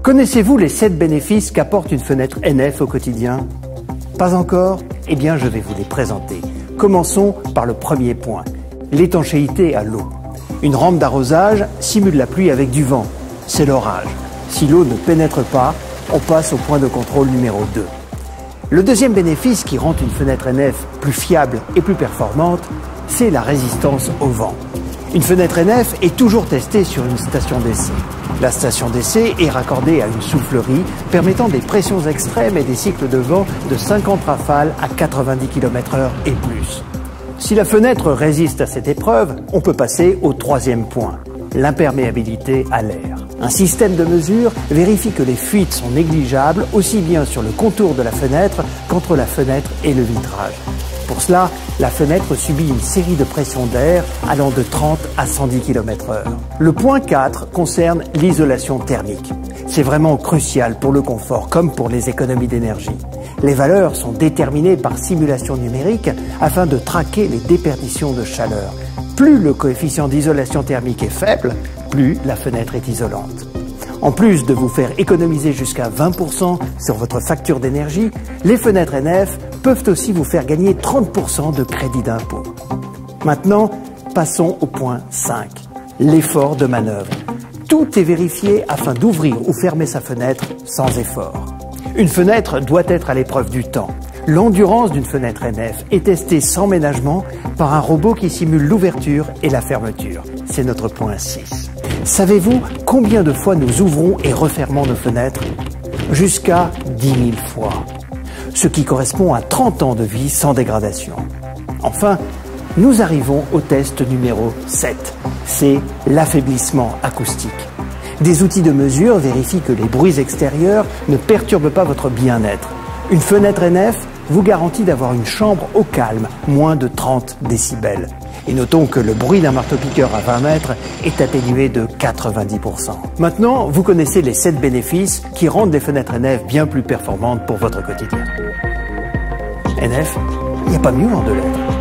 Connaissez-vous les 7 bénéfices qu'apporte une fenêtre NF au quotidien? Pas encore? Eh bien, je vais vous les présenter. Commençons par le premier point, l'étanchéité à l'eau. Une rampe d'arrosage simule la pluie avec du vent. C'est l'orage. Si l'eau ne pénètre pas, on passe au point de contrôle numéro 2. Le deuxième bénéfice qui rend une fenêtre NF plus fiable et plus performante, c'est la résistance au vent. Une fenêtre NF est toujours testée sur une station d'essai. La station d'essai est raccordée à une soufflerie permettant des pressions extrêmes et des cycles de vent de 50 rafales à 90 km/h et plus. Si la fenêtre résiste à cette épreuve, on peut passer au troisième point, l'imperméabilité à l'air. Un système de mesure vérifie que les fuites sont négligeables aussi bien sur le contour de la fenêtre qu'entre la fenêtre et le vitrage. Pour cela, la fenêtre subit une série de pressions d'air allant de 30 à 110 km/h. Le point 4 concerne l'isolation thermique. C'est vraiment crucial pour le confort comme pour les économies d'énergie. Les valeurs sont déterminées par simulation numérique afin de traquer les déperditions de chaleur. Plus le coefficient d'isolation thermique est faible, plus la fenêtre est isolante. En plus de vous faire économiser jusqu'à 20% sur votre facture d'énergie, les fenêtres NF peuvent aussi vous faire gagner 30% de crédit d'impôt. Maintenant, passons au point 5, l'effort de manœuvre. Tout est vérifié afin d'ouvrir ou fermer sa fenêtre sans effort. Une fenêtre doit être à l'épreuve du temps. L'endurance d'une fenêtre NF est testée sans ménagement par un robot qui simule l'ouverture et la fermeture. C'est notre point 6. Savez-vous combien de fois nous ouvrons et refermons nos fenêtres? Jusqu'à 10 000 fois. Ce qui correspond à 30 ans de vie sans dégradation. Enfin, nous arrivons au test numéro 7. C'est l'affaiblissement acoustique. Des outils de mesure vérifient que les bruits extérieurs ne perturbent pas votre bien-être. Une fenêtre NF vous garantit d'avoir une chambre au calme, moins de 30 décibels. Et notons que le bruit d'un marteau-piqueur à 20 mètres est atténué de 90%. Maintenant, vous connaissez les 7 bénéfices qui rendent les fenêtres NF bien plus performantes pour votre quotidien. NF, il n'y a pas mieux en 2 lettres.